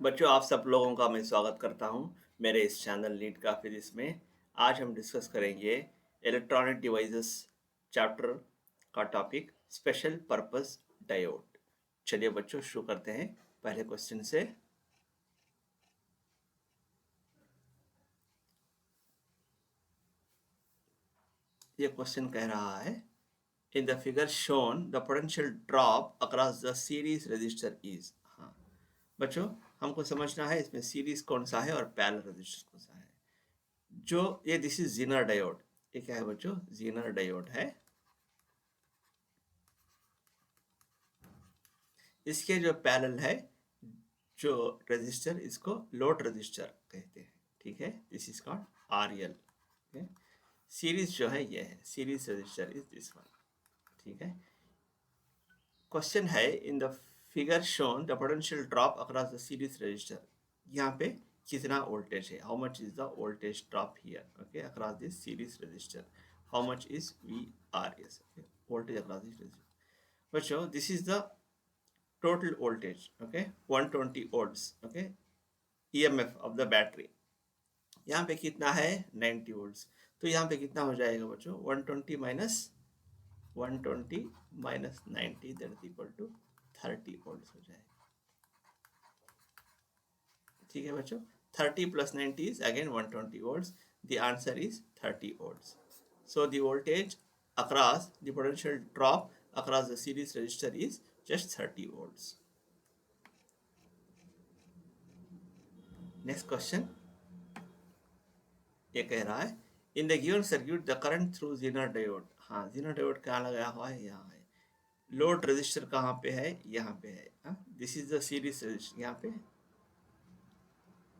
बच्चों, आप सब लोगों का मैं स्वागत करता हूं मेरे इस चैनल नीट का फिजिक्स में। आज हम डिस्कस करेंगे इलेक्ट्रॉनिक डिवाइसेस चैप्टर का टॉपिक स्पेशल पर्पस डायोड। चलिए बच्चों, शुरू करते हैं पहले क्वेश्चन से। ये क्वेश्चन कह रहा है, in the figure shown the potential drop across the series resistor is. हाँ बच्चों, हमको समझना है इसमें सीरीज कौन सा है और पैरेलल रजिस्टर कौन सा है। जो ये दिस इज जीनर डायोड। ये क्या है बच्चों? जीनर डायोड है। इसके जो पैरेलल है जो रजिस्टर, इसको लोड रजिस्टर कहते हैं। ठीक है, this is called RL. Series जो है ये है, series resistor is this one. ठीक है, क्वेश्चन है, in the figure shown the potential drop across the series resistor. यहाँ पे कितना वोल्टेज है, how much is the voltage drop here, okay, across this series resistor, how much is V R S, voltage across this resistor. बच्चों, this is the total voltage, okay, 120 volts, okay, EMF of the battery। यहाँ पे कितना है? 90 volts. तो यहाँ पे कितना हो जाएगा बच्चों? 120 that is equal to 30 volts हो जाएगा। ठीक है बच्चों, 30 plus 90 is again 120 volts. The answer is 30 volts. So the voltage across the potential drop across the series resistor is just 30 volts। Next question ये कह रहा है, in the given circuit the current through zener diode. हाँ, Zener diode कहाँ लगाया हुआ है? यहाँ है। लोड रजिस्टर कहाँ पे है? यहाँ पे है। This is the series resistor, यहाँ पे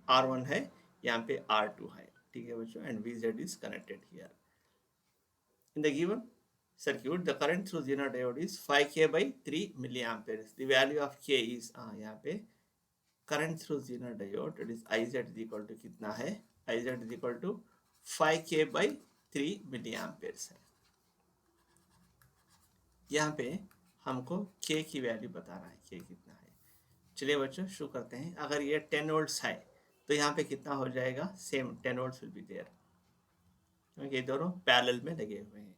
R1 है, यहाँ पे R2 है। ठीक है बच्चों, and VZ is connected here. In the given circuit the current through zener diode is 5K by 3 milliamperes। the value of K is यहाँ पे current through zener diode, it is IZ is equal to कितना है? IZ is equal to 5K by 3 milliamperes है। यहाँ पे हमको K की value बताना है, K कितना है। चलिए बच्चों, शुरू करते हैं। अगर ये 10 वोल्ट्स है तो यहाँ पे कितना हो जाएगा? Same 10 volts will be there, क्योंकि ये दोनों पैरेलल में लगे हुए हैं।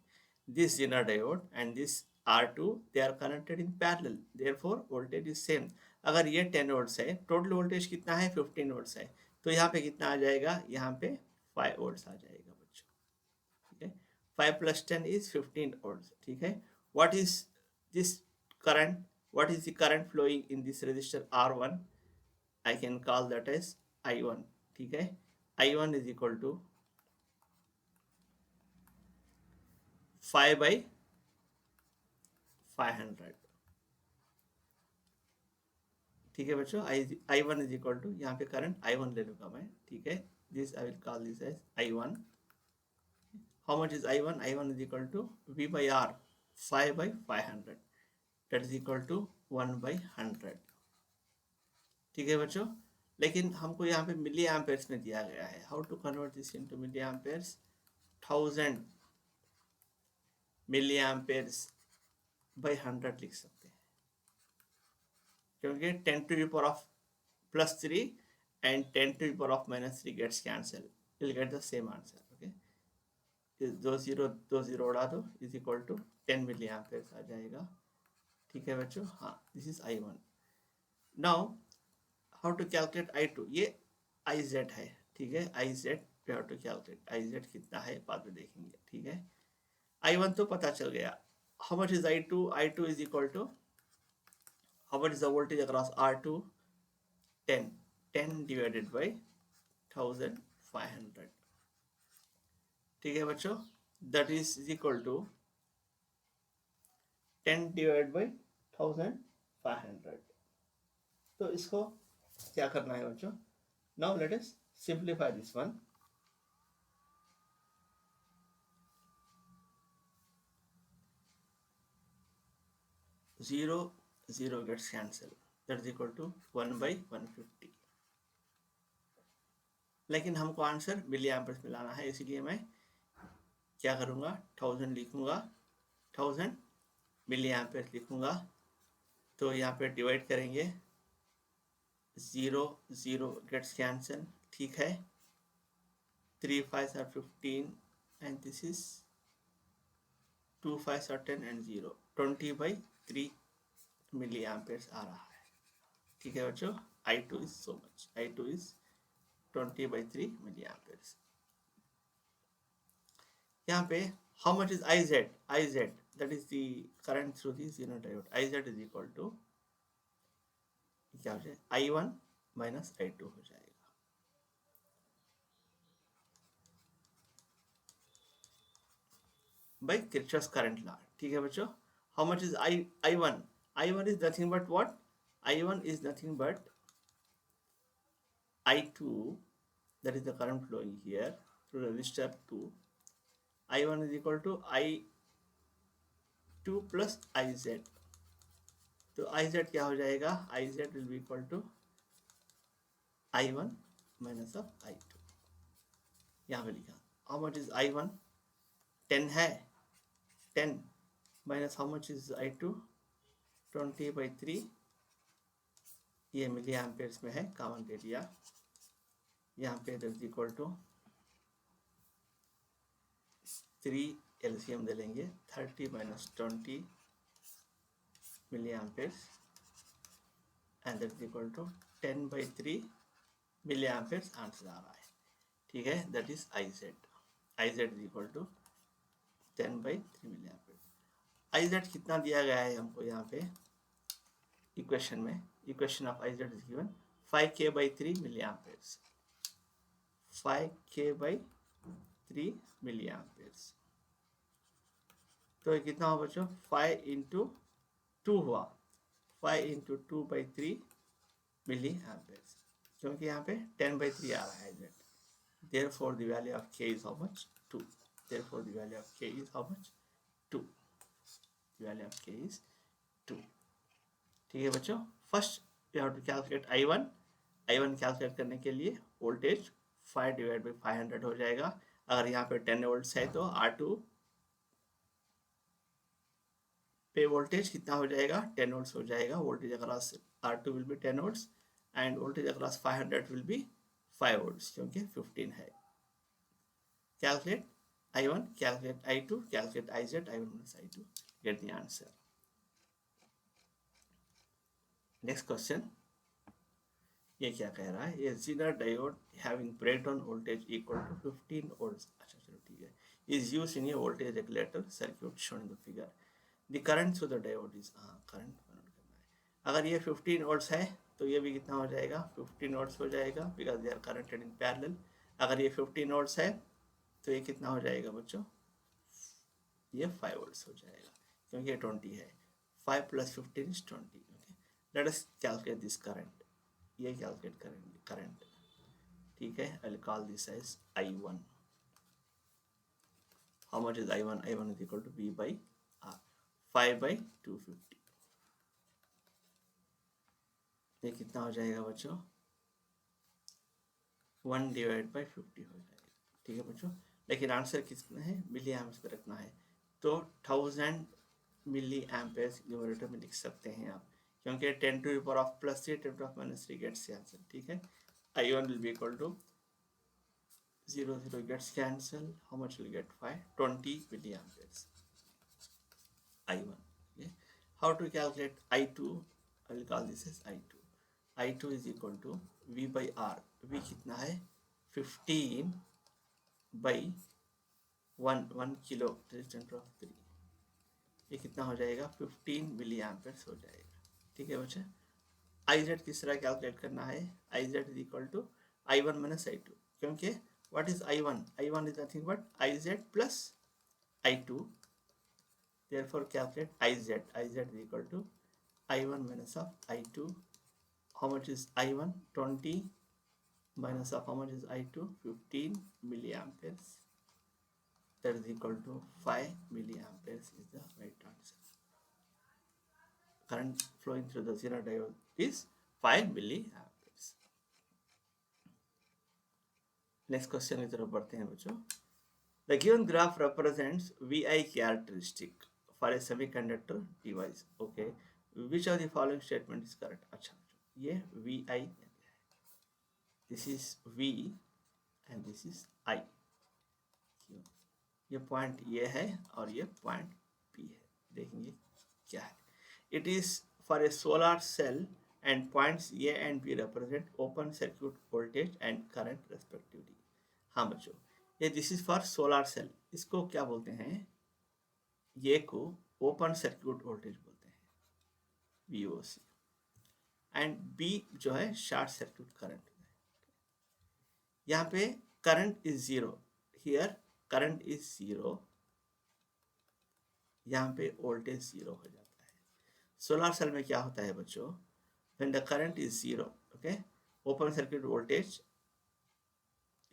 This zener diode and this R2 they are connected in parallel, therefore voltage is same. अगर ये 10 वोल्ट्स है, टोटल वोल्टेज कितना है? 15 वोल्ट्स है। तो यहाँ पे कितना आ जाएगा? यहाँ पे 5 वोल्ट्स आ जाएगा बच्चों। ठीक है, 5 प्लस 10 इज 15 वोल्ट्स। ठीक है, what is this current? What is the current flowing in this resistor R1? I can call that as I1। ठीक है, I1 is equal to 5 by 500। ठीक है बच्चों, I1 इज इक्वल टू, यहाँ पे current I1 ले लूँगा मैं। ठीक है, this I will call this as I1। How much is I1? I1 is equal to V by R, 5 by 500, that is equal to 1 by 100। ठीक है बच्चों, लेकिन हमको यहाँ पे मिली एम्पेयर्स में दिया गया है। How to convert this into milliamperes? 1000 milliamperes by 100 लिख सकते हैं, क्योंकि 10 to the power of +3 and 10 to the power of -3 gets cancelled, you'll get the same answer। okay, दो जीरो उड़ा दो, is equal to 10 milliamperes आ जाएगा। ठीक है बच्चों, हाँ, this is I1। Now how to calculate I2? ये IZ है। ठीक है, IZ we have to calculate. IZ कितना है बाद में देखेंगे। ठीक है, I1 तो पता चल गया। How much is I2? I2 is equal to, how much is the voltage across R2? 10 10 divided by 1500। ठीक है बच्चों, that is equal to 10 divided by 1500। तो इसको क्या करना है बच्चों? now let us simplify this one। 0 0 gets cancelled, that is equal to 1 by 150। लेकिन हमको आंसर मिली एम्पर्स में लाना है, इसलिए मैं क्या करूँगा? 1000 लिखूँगा, 1000 मिली एम्पेयर लिखूँगा। तो यहाँ पे डिवाइड करेंगे 0 0 gets cancelled, ठीक है. 3 5s are 15 and this is 2 5s are 10 and 0 20/3 milliamperes आ रहा है. ठीक है बच्चों. I2 is so much. I2 is 20/3 milliamperes. यहाँ पे how much is IZ? IZ, that is the current through the zener diode. IZ is equal to क्या हो जाए, I1 minus I2 हो जाएगा. by Kirchhoff's current law. ठीक है बच्चों. How much is I1? I1 is nothing but what? I1 is nothing but I2, that is the current flowing here through resistor 2. I1 is equal to I2 plus IZ. तो IZ क्या हो जाएगा? IZ will be equal to I1 minus of I2. यहाँ पे लिखा. How much is I1? 10 है. 10 minus how much is I2? 20/3. ये मिली Ampere's में है, कॉमन ले लिया. यहाँ पे that is equal to 3 LCM दे लेंगे. 30 minus 20 milliamperes and that is equal to 10/3 milliamperes answer आ रहा है. ठीक है. That is IZ. IZ is equal to 10/3 milliamperes. IZ कितना दिया गया है हमको यहाँ पे इक्वेशन में? Equation of IZ is given 5K/3 milliamperes. 5K/3 milliamperes. तो ये कितना हुआ बच्चों? 5 into 2 हुआ. 5 into 2/3 मिली एम्पेयर्स, क्योंकि यहाँ पे 10/3 आ रहा है Z. Therefore the value of K is how much? 2. Therefore the value of K is how much? 2. The value of K is 2. ठीक है बच्चों. First you have to calculate I1. I1 calculate करने के लिए वोल्टेज 5/500 हो जाएगा. अगर यहाँ पे 10 वोल्ट्स है तो R2 पे वोल्टेज कितना हो जाएगा? 10 वोल्ट्स हो जाएगा. Voltage across R2 will be 10 volts end voltage across 500 will be 5 volts, क्योंकि 15 है. Calculate I1, calculate I2, calculate IZ. I1 minus I2, get the answer. Next question. ये क्या कह रहा है? ये Zener diode having breakdown voltage equal to 15 volts. अच्छा चलो ठीक है. Is used in a voltage regulator circuit shown in the figure. The current through the diode is current करना है. अगर ये 15 वोल्ट्स है तो ये भी कितना हो जाएगा? 15 वोल्ट्स हो जाएगा, because they are connected in parallel. अगर ये 15 वोल्ट्स है तो ये कितना हो जाएगा बच्चों? ये 5 वोल्ट्स हो जाएगा, क्योंकि ये 20 है. 5 plus 15 is 20. Okay, let us calculate this current. ये कैलकुलेट करेंगे करंट. ठीक है. I will call this as I1. How much is I1? I1 is equal to V by R. 5/250. ये कितना हो जाएगा बच्चों? 1/50 हो जाएगा. ठीक है बच्चों. लेकिन आंसर कितना है? मिली एम्प्स पे रखना है, तो 1000 मिली एम्पेयर्स न्यूमरेटर में लिख सकते हैं आप, क्योंकि 10 to the power of +3 10 to the power of -3 gets cancel. ठीक है. I1 will be equal to 0 0 gets cancelled. How much will get? 5 20 milliamperes. I1. Okay. How to calculate I2? I will call this as I2. I2 is equal to V by R. V कितना है? 15 by 1 kilo 10⁻³ ये कितना हो जाएगा? 15 मिली Ampere's हो जाएगा. ठीक है बच्चे. IZ किस तरह कैलकुलेट करना है? IZ is equal to I1 minus I2, क्योंकि what is I1? I1 is nothing but IZ plus I2. Therefore calculate IZ. IZ is equal to I1 minus of I2. How much is I1? 20 minus of how much is I2? 15 milliamperes. That is equal to 5 milliamperes is the right answer. Current flowing through the Zener diode is 5 milliamperes. Next question की तरफ बढ़ते हैं बच्चों. The given graph represents VI characteristic for a semiconductor device. Okay, which of the following statement is correct? अच्छा ये V I, this is V and this is I. ये point ये है और ये पॉइंट पी है। देखेंगे क्या है। It is for a solar cell and points A and B represent open circuit voltage and current respectively. हाँ बच्चों, ये this is for solar cell, इसको क्या बोलते हैं, ये को ओपन सर्क्यूट वोल्टेज बोलते हैं, VOC। एंड बी जो है शॉर्ट सर्क्यूट करंट। यहाँ पे current is zero, here current is zero, यहाँ पे वोल्टेज जीरो हो जाता है। सोलर सेल में क्या होता है बच्चों, when the current is zero, okay, open circuit voltage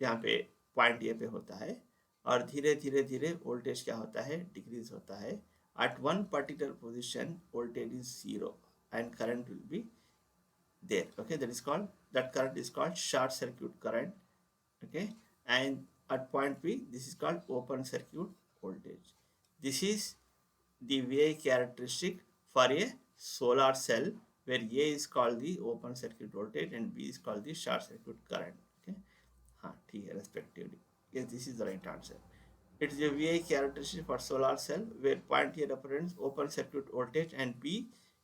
यहाँ पे पॉइंट ए पे होता है और धीरे धीरे धीरे वोल्टेज क्या होता है, डिक्रीज होता है। At one particular position voltage is zero and current will be there, okay, that current is called short circuit current, okay, and at point B this is called open circuit voltage. This is the VI characteristic for a solar cell where A is called the open circuit voltage and B is called the short circuit current, okay, हाँ ठीक है, respectively. Yes, this is the right answer. It is a VI characteristic for solar cell where point A represents open circuit voltage and B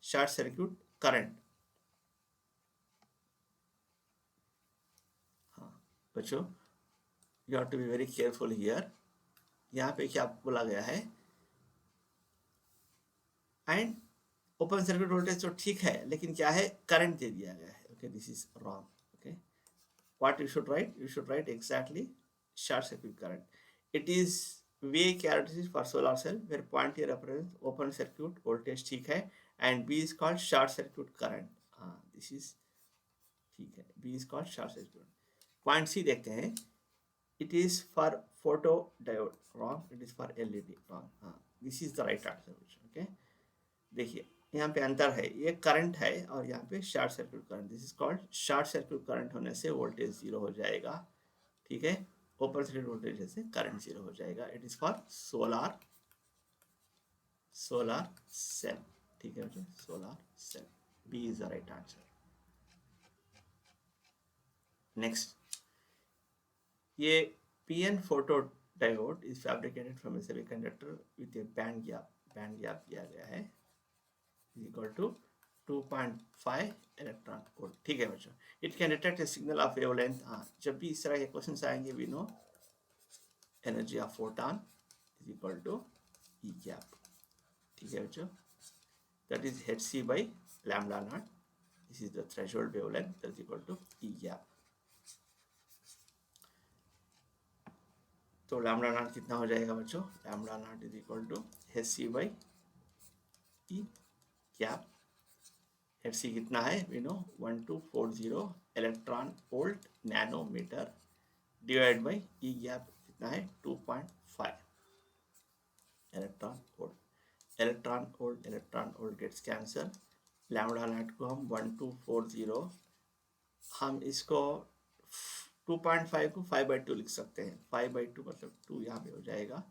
short circuit current. बच्चों, you have to be very careful here. यहाँ पे क्या बोला गया है, and open circuit voltage तो ठीक है, लेकिन क्या है, करंट दे दिया गया है। Okay, this is wrong. Okay, what you should write, you should write exactly short circuit current. It is way characteristic for solar cell where point A represents open circuit voltage, ठीक है, and B is called short circuit current. हाँ, this is ठीक है, B is called short circuit. Point C देखते हैं, it is for photodiode, wrong, it is for LED, wrong, हाँ, this is the right answer। okay, देखिए यहाँ पे अंतर है, ये करंट है और यहाँ पे short circuit current. This is called short circuit current होने से वोल्टेज जीरो हो जाएगा, ठीक है, ओपन सर्किट वोल्टेज से करंट जीरो हो जाएगा। It is for solar cell, ठीक है बच्चों, solar cell, B is the right answer. Next, ये PN photodiode is fabricated from a semiconductor with a band gap दिया गया है, is equal to 2.5 electron volt, ठीक है बच्चों। It can detect a signal of wavelength. हाँ, जब भी इस तरह के क्वेश्चंस आएंगे, we know energy of photon is equal to E gap, ठीक है बच्चों, that is hc by lambda naught, this is the threshold wavelength, that is equal to E gap. तो लैम्डा नॉट कितना हो जाएगा बच्चों, lambda naught is equal to hc by E gap. hc कितना है, we know 1240 electron volt nanometre divide by E gap कितना है 2.5 electron volt. Electron volt gets cancer. Lambda naught को हम 1240, हम इसको 2.5 को 5/2 लिख सकते हैं। 5/2 मतलब 2 यहाँ पे हो जाएगा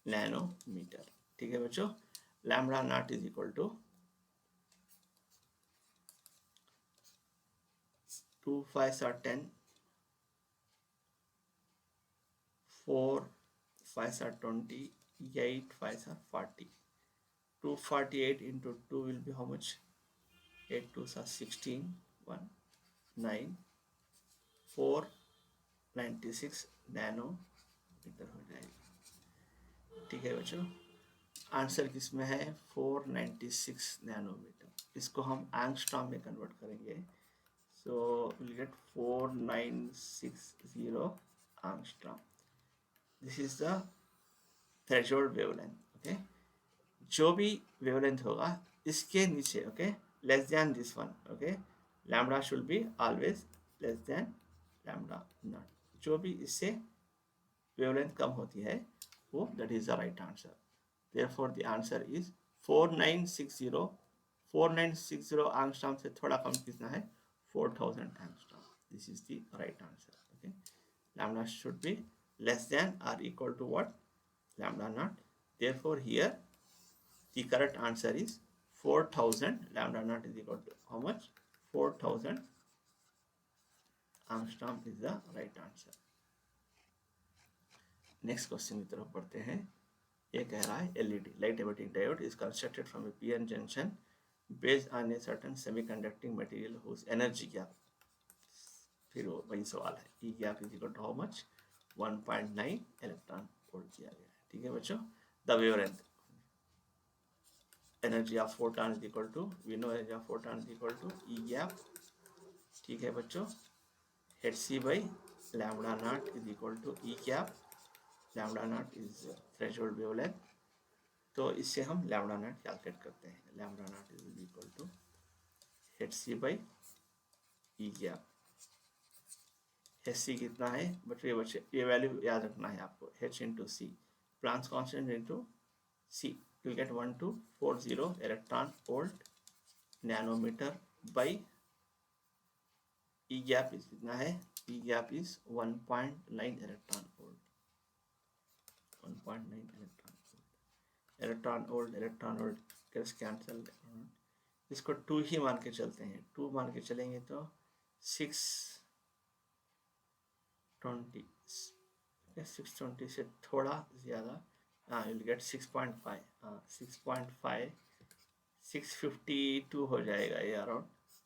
नैनोमीटर, ठीक है बच्चों। Lambda naught is equal to 2 5 are 10, 4 5 are 20, 8 5 are 40, 248 into 2 will be how much, 8 2 are 16, 1 9 4 96 nanometre हो जाएगा, ठीक है बच्चों। आंसर किसमें है, 496 नैनोमीटर। इसको हम एंगस्ट्रॉम में कन्वर्ट करेंगे, so we'll get 4960 angstrom. This is the threshold wavelength, okay। जो भी wavelength होगा इसके नीचे, okay, less than this one, okay, lambda should be always less than lambda naught। जो भी इससे wavelength कम होती है वो, that is the right answer। Therefore the answer is 4960। 4960 angstrom से थोड़ा कम कितना है, 4000 angstrom। This is the right answer, okay। Lambda should be less than or equal to what, lambda naught। Therefore here the correct answer is 4000, lambda naught is equal to how much, 4000 Angstrom is the right answer. Next question की तरफ बढ़ते हैं. ये कह रहा है LED light emitting diode is constructed from a PN junction based on a certain semiconducting material whose energy gap. फिर वही सवाल है, E gap is equal to how much, 1.9 electron volt दिया गया है. ठीक है बच्चों. The wavelength energy of photon is equal to, we know energy of photon is equal to E gap. ठीक है बच्चों. hc by lambda naught is equal to E cap. Lambda naught is threshold wavelength. तो इससे हम lambda naught calculate करते हैं. Lambda naught is equal to hc by E cap. hc कितना है बच्चे, ये वैल्यू याद रखना है आपको, h into C, Planck's constant into C, you get 1240 electron volt nanometre by E gap is कितना है, E gap is 1.9 electron volt. 1.9 electron volt cancel. इसको 2 ही मान के चलते हैं. 2 मान के चलेंगे तो 620 से थोड़ा ज़्यादा, हाँ यू विल गेट 6.5, 6.5, 652 हो जाएगा ये,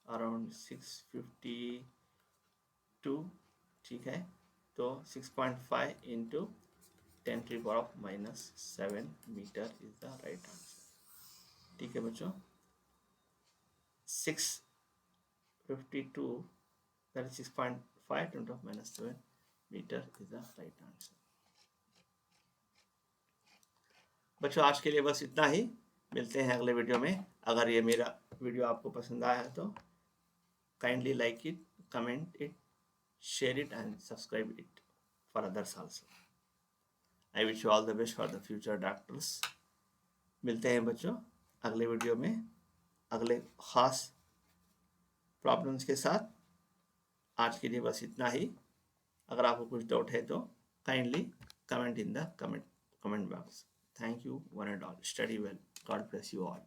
अराउंड 652. ठीक है. तो 6.5 into 10⁻⁻7 metre is the right answer. ठीक है बच्चों. 652 that is 6.5 10⁻⁻7 metre is the right answer. बच्चों आज के लिए बस इतना ही. मिलते हैं अगले वीडियो में. अगर ये मेरा वीडियो आपको पसंद आया है तो kindly like it, comment it, share it and subscribe it for others also. I wish you all the best for the future doctors. मिलते हैं बच्चों अगले वीडियो में अगले ख़ास प्रॉब्लम्स के साथ. आज के लिए बस इतना ही. अगर आपको कुछ डाउट है तो kindly comment in the comment box. Thank you one and all. Study well. God bless you all.